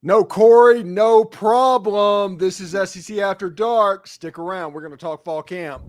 No, Corey, no problem. This is SEC After Dark. Stick around. We're going to talk fall camp.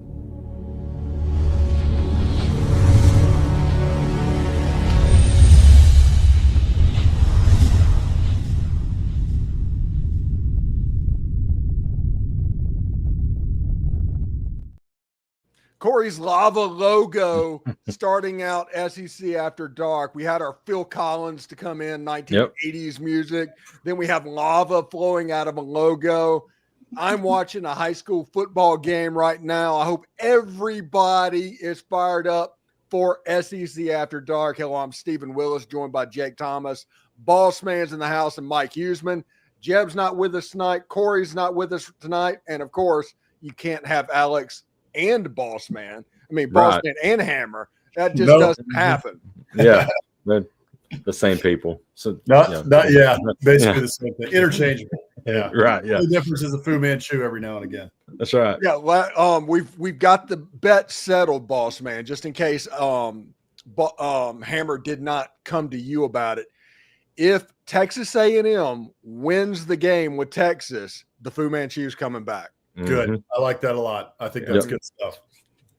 Corey's Lava logo starting out SEC After Dark. We had our Phil Collins to come in, 1980s music. Then we have lava flowing out of a logo. I'm watching a high school football game right now. I hope everybody is fired up for SEC After Dark. Hello, I'm Stephen Willis, joined by Jake Thomas. Boss Man's in the house and Mike Huseman. Jeb's not with us tonight. Corey's not with us tonight. And, of course, you can't have Alex and Boss Man. I mean, Boss Man and Hammer. That just doesn't happen. Yeah, they're the same people. So basically the same thing. Interchangeable. Yeah, right. Yeah. The difference is a Fu Manchu every now and again. That's right. Yeah. We've got the bet settled, Boss Man, just in case Hammer did not come to you about it. If Texas A&M wins the game with Texas, the Fu Manchu's coming back. Good. Mm-hmm. I like that a lot. I think that's good stuff.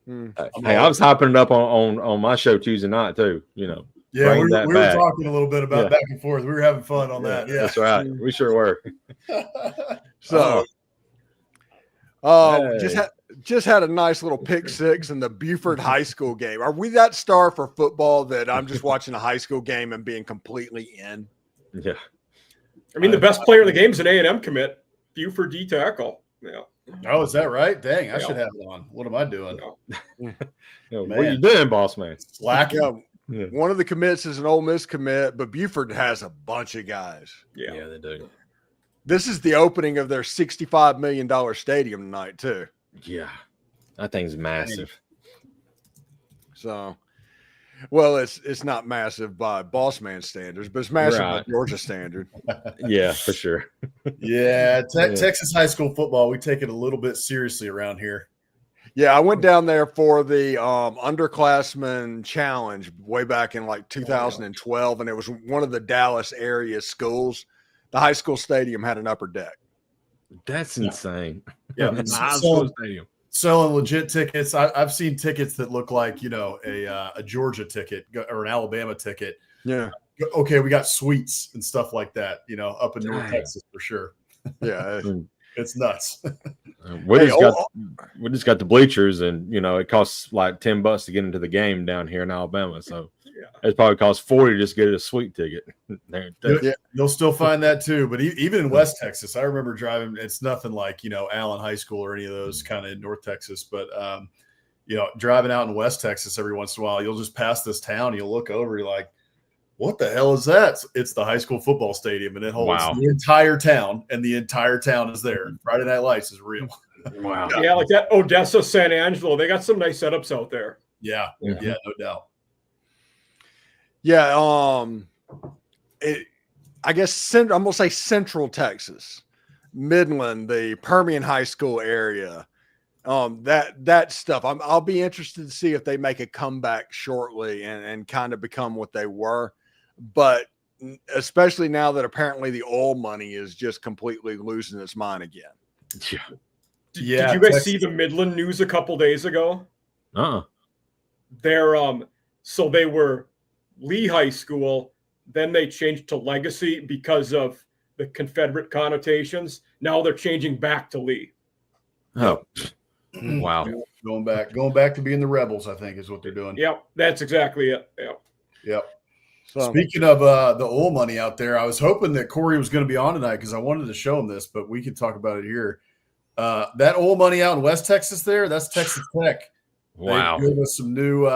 Hey, I was hyping it up on my show Tuesday night too. You know. Yeah, we were talking a little bit about back and forth. We were having fun on that. Yeah, that's right. We sure were. So, just had a nice little pick six in the Buford High School game. Are we that star for football that I'm just watching a high school game and being completely in? Yeah. I mean, the best player in the game is an A&M commit, Buford D tackle. Yeah. Oh, is that right? Dang, I should have it on. What am I doing? What are you doing, Boss Man? Slacking. Yeah. One of the commits is an Ole Miss commit, but Buford has a bunch of guys. Yeah, they do. This is the opening of their $65 million stadium tonight, too. Yeah, that thing's massive. So, well, it's not massive by Boss Man standards, but it's massive by Georgia standard. Yeah, for sure. Yeah, Texas high school football, we take it a little bit seriously around here. Yeah, I went down there for the underclassmen challenge way back in like 2012, and it was one of the Dallas area schools. The high school stadium had an upper deck. That's insane. Yeah, high school stadium. Selling legit tickets. I've seen tickets that look like, a Georgia ticket or an Alabama ticket. Yeah. Okay, we got suites and stuff like that, up in North Texas for sure. Yeah. It's nuts. We just got the bleachers, and it costs like $10 to get into the game down here in Alabama. So it probably costs $40 to just get a suite ticket. You'll still find that too. But even in West Texas, I remember driving. It's nothing like Allen High School or any of those kind of in North Texas. But driving out in West Texas every once in a while, you'll just pass this town. You'll look over. You're like, what the hell is that? It's the high school football stadium, and it holds the entire town, and the entire town is there. Friday Night Lights is real. Wow. Yeah, like that Odessa, San Angelo. They got some nice setups out there. Yeah, no doubt. Yeah, I guess I'm gonna say Central Texas, Midland, the Permian High School area. That stuff. I'll be interested to see if they make a comeback shortly and kind of become what they were. But especially now that apparently the oil money is just completely losing its mind again. Yeah. Did you guys see the Midland news a couple days ago? They're so they were Lee High School, then they changed to Legacy because of the Confederate connotations. Now they're changing back to Lee. Oh. Wow. Going back to being the Rebels, I think is what they're doing. Yep, that's exactly it. Yep. So, speaking of the oil money out there, I was hoping that Corey was going to be on tonight because I wanted to show him this, but we could talk about it here. That oil money out in West Texas that's Texas Tech. Wow. They gave us some new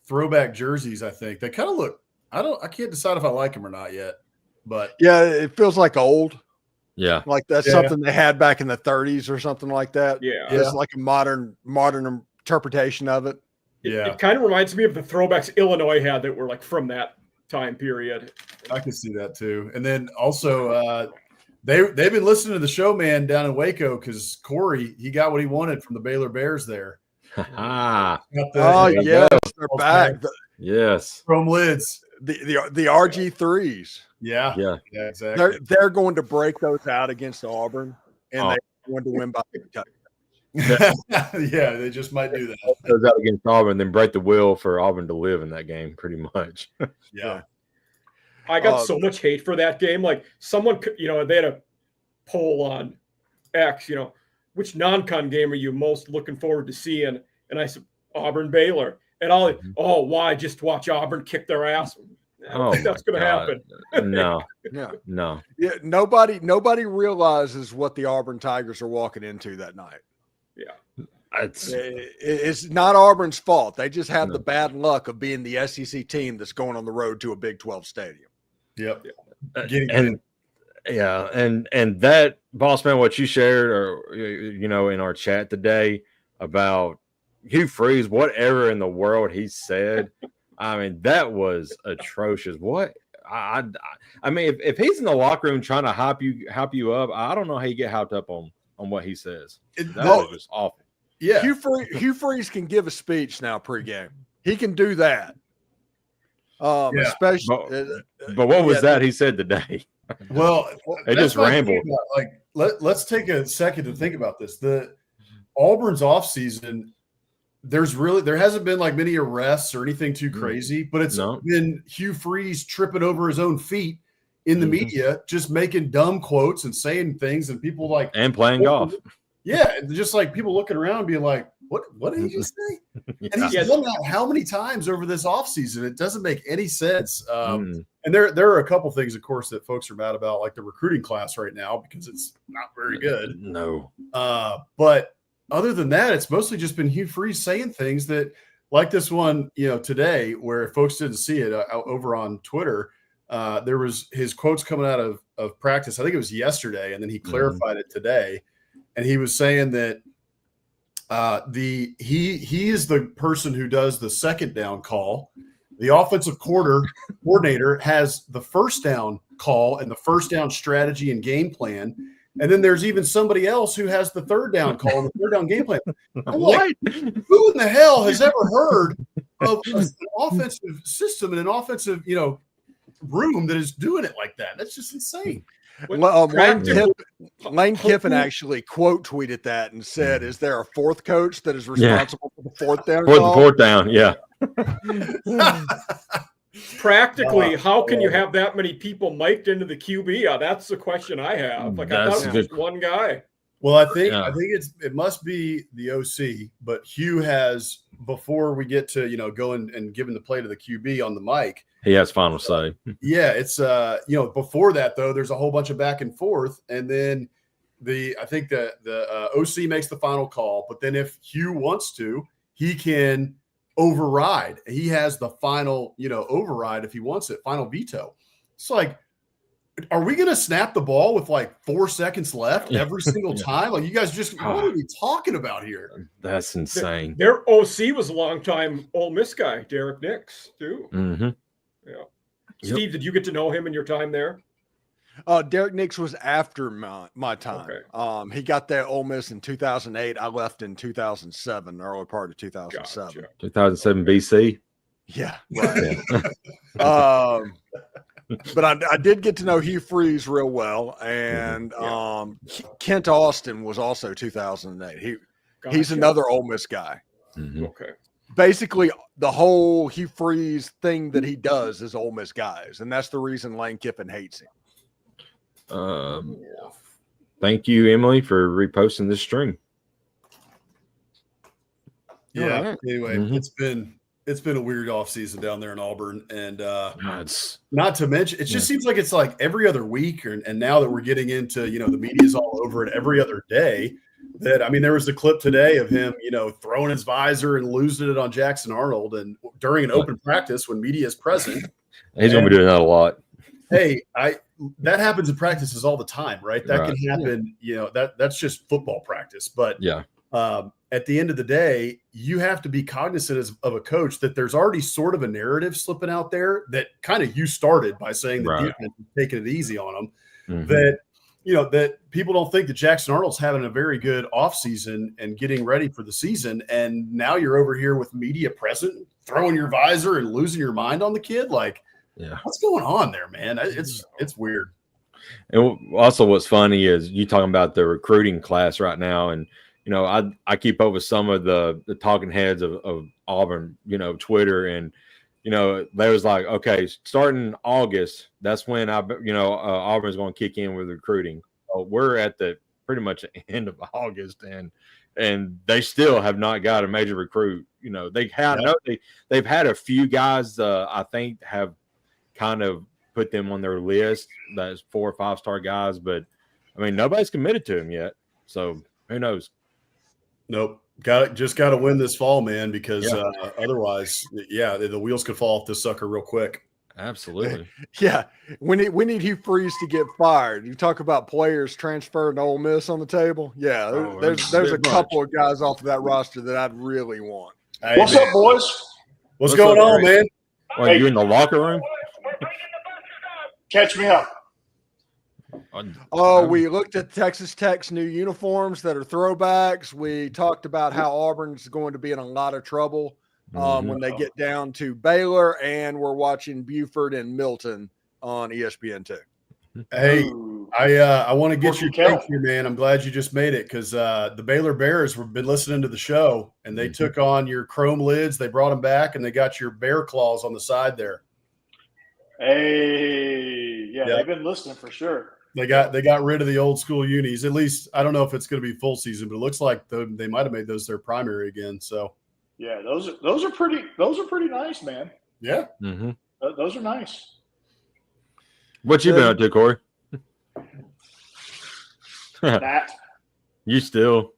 throwback jerseys, I think. They kind of look – I can't decide if I like them or not yet. But yeah, it feels like old. Yeah. Like that's something they had back in the 30s or something like that. Yeah. It's like a modern interpretation of it. Yeah. It kind of reminds me of the throwbacks Illinois had that were like from that time period. I can see that too. And then also they've been listening to the show, man, down in Waco because Corey, he got what he wanted from the Baylor Bears there. Yes, they're back. Yes. Chrome lids. the RG3s. Yeah, Yeah. exactly. They're going to break those out against Auburn, and they're going to win by Yeah, they just might do that. Goes out against Auburn, then break the will for Auburn to live in that game, pretty much. Yeah. I got so much hate for that game. Like someone, they had a poll on X, which non-con game are you most looking forward to seeing? And I said, Auburn Baylor. And why? Just watch Auburn kick their ass. I don't think that's going to happen. No. Yeah, nobody realizes what the Auburn Tigers are walking into that night. Yeah. It's not Auburn's fault. They just have the bad luck of being the SEC team that's going on the road to a Big 12 stadium. Yep. And that, boss man, what you shared, or in our chat today about Hugh Freeze, whatever in the world he said, I mean, that was atrocious. What I mean, if he's in the locker room trying to hype you up, I don't know how you get hyped up on what he says. That was just awful. Yeah, Hugh Freeze can give a speech now pregame. He can do that. Especially, but what was that he said today? Well, they just rambled. Let's take a second to think about this. The Auburn's offseason, there hasn't been like many arrests or anything too crazy, but it's been Hugh Freeze tripping over his own feet in the media, just making dumb quotes and saying things, and people and playing golf. Yeah, just like people looking around being like, what did he just say? And he's done that how many times over this offseason? It doesn't make any sense. And there are a couple things, of course, that folks are mad about, like the recruiting class right now, because it's not very good. No. But other than that, it's mostly just been Hugh Freeze saying things that, like this one, today, where folks didn't see it over on Twitter, there was his quotes coming out of practice. I think it was yesterday, and then he clarified it today. And he was saying that he is the person who does the second down call. The offensive coordinator has the first down call and the first down strategy and game plan. And then there's even somebody else who has the third down call and the third down game plan. I'm like, who in the hell has ever heard of an offensive system and an offensive, room that is doing it like that? That's just insane. Lane Kiffin actually quote tweeted that and said, "Is there a fourth coach that is responsible for the fourth down? Fourth down, yeah." Practically, how can you have that many people mic'd into the QB? That's the question I have. Like, I thought it was just one guy. Well, I think it must be the OC, but Hugh has, before we get to go and giving the play to the QB on the mic, he has final say. Yeah, it's before that though, there's a whole bunch of back and forth, and then I think the OC makes the final call, but then if Hugh wants to, he can override. He has the final override if he wants it, final veto. It's like, are we going to snap the ball with like 4 seconds left every single time? Like, you guys what are we talking about here? That's insane. Their OC was a longtime Ole Miss guy, Derek Nix, too. Mm-hmm. Yeah. Steve, did you get to know him in your time there? Derek Nix was after my time. Okay. He got there Ole Miss in 2008. I left in 2007, early part of 2007. Gotcha. 2007 BC. Yeah. Right. But I did get to know Hugh Freeze real well, and Kent Austin was also 2008. He's another Ole Miss guy. Mm-hmm. Okay. Basically, the whole Hugh Freeze thing that he does is Ole Miss guys, and that's the reason Lane Kiffin hates him. Thank you, Emily, for reposting this stream. Yeah. Right. Anyway, it's been a weird offseason down there in Auburn, and not to mention, it just seems like it's like every other week, and now that we're getting into the media's all over it every other day. There was a clip today of him, throwing his visor and losing it on Jackson Arnold, and during an open practice when media is present. He's going to be doing that a lot. Hey, that happens in practices all the time, right? That can happen. That's just football practice. But at the end of the day, you have to be cognizant of a coach that there's already sort of a narrative slipping out there that kind of you started by saying the defense is taking it easy on them. Mm-hmm. That people don't think that Jackson Arnold's having a very good offseason and getting ready for the season. And now you're over here with media present, throwing your visor and losing your mind on the kid. Like, Yeah. What's going on there, man? It's weird. And also, what's funny is you talking about the recruiting class right now, and I keep up with some of the talking heads of Auburn, Twitter, and they was like, okay, starting August, that's when Auburn's going to kick in with recruiting. So we're at the pretty much the end of August, and they still have not got a major recruit. They've had a few guys I think have kind of put them on their list. That's 4 or 5 star guys, but I mean nobody's committed to him yet. So who knows? Nope. Got to win this fall, man, because otherwise, the wheels could fall off this sucker real quick. Absolutely. Yeah. We need Hugh Freeze to get fired. You talk about players transferring to Ole Miss on the table. Yeah, there's a couple of guys off of that roster that I'd really want. Hey, What's up, boys? What's going on, man? Well, you in the locker room? Catch me up. Oh, we looked at Texas Tech's new uniforms that are throwbacks. We talked about how Auburn's going to be in a lot of trouble when they get down to Baylor, and we're watching Buford and Milton on ESPN2. Hey, I want to get your take here, man. I'm glad you just made it because the Baylor Bears have been listening to the show, and they took on your chrome lids. They brought them back, and they got your bear claws on the side there. Hey, they've been listening for sure. They got rid of the old school unis. At least I don't know if it's going to be full season, but it looks like they might have made those their primary again. So yeah, those are pretty nice, man. Yeah, those are nice. What you been up to, Corey? Matt, I'm still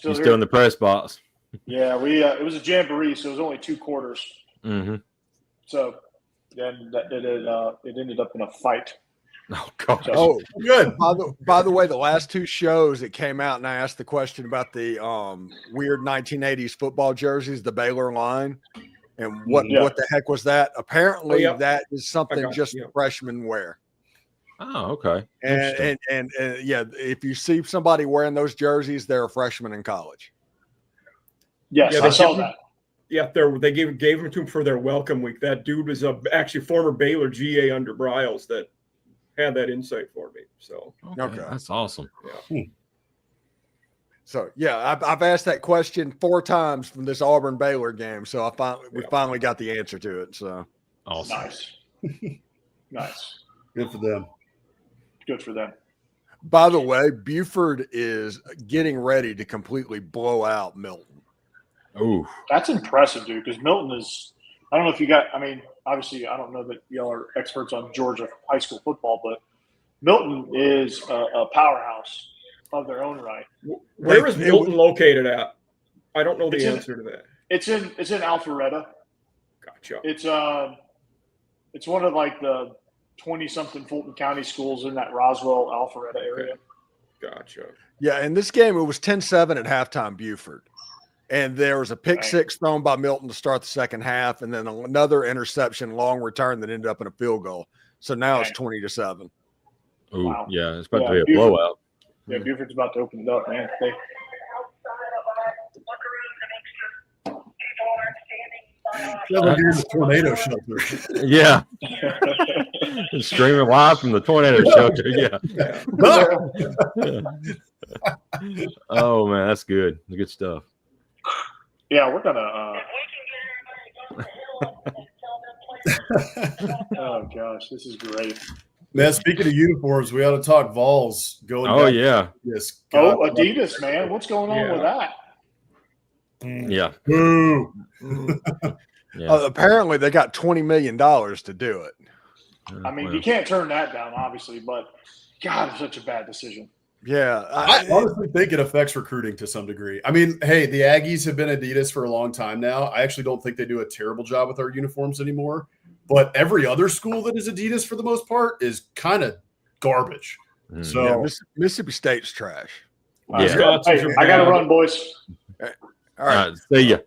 here. in the press box. Yeah, we it was a jamboree, so it was only 2 quarters. So then it ended up in a fight. Oh gosh! Oh, good. By the way, the last 2 shows it came out, and I asked the question about the weird 1980s football jerseys, the Baylor line, and what the heck was that? Apparently, that is something just freshmen wear. Oh, okay. And if you see somebody wearing those jerseys, they're a freshman in college. Yes, I saw that. Yeah, they gave them to him for their welcome week. That dude was actually former Baylor GA under Bryles that had that insight for me. So okay. That's awesome. Yeah. So I've asked that question 4 times from this Auburn Baylor game. So we finally got the answer to it. So awesome. Nice. Good for them. Good for them. By the way, Buford is getting ready to completely blow out Milton. Oh, that's impressive, dude. Because Milton is, I don't know if you got, I mean, obviously, I don't know that y'all are experts on Georgia high school football, but Milton is a powerhouse of their own right. Where is Milton located at? I don't know the answer to that. It's in Alpharetta. Gotcha. It's one of like the 20-something Fulton County schools in that Roswell, Alpharetta area. Gotcha. Yeah, in this game, it was 10-7 at halftime, Buford. And there was a pick six thrown by Milton to start the second half, and then another interception, long return that ended up in a field goal. So now it's 20-7. Ooh, wow. Yeah, it's about to be a blowout. Yeah, Buford's about to open it up, man. Tornado shelter. Yeah. Streaming live from the tornado shelter. Yeah. Oh man, that's good. Good stuff. Yeah, we're gonna. Oh gosh, this is great. Man, speaking of uniforms, we ought to talk Vols going. Oh yeah. Yes. Adidas, man, what's going on with that? Yeah. Boo. Apparently, they got $20 million to do it. I mean, you can't turn that down, obviously, but God, it's such a bad decision. Yeah. I honestly think it affects recruiting to some degree. I mean, hey, the Aggies have been Adidas for a long time now. I actually don't think they do a terrible job with our uniforms anymore. But every other school that is Adidas for the most part is kind of garbage. So Mississippi State's trash. Yeah. Hey, I got to run, boys. All right. See ya.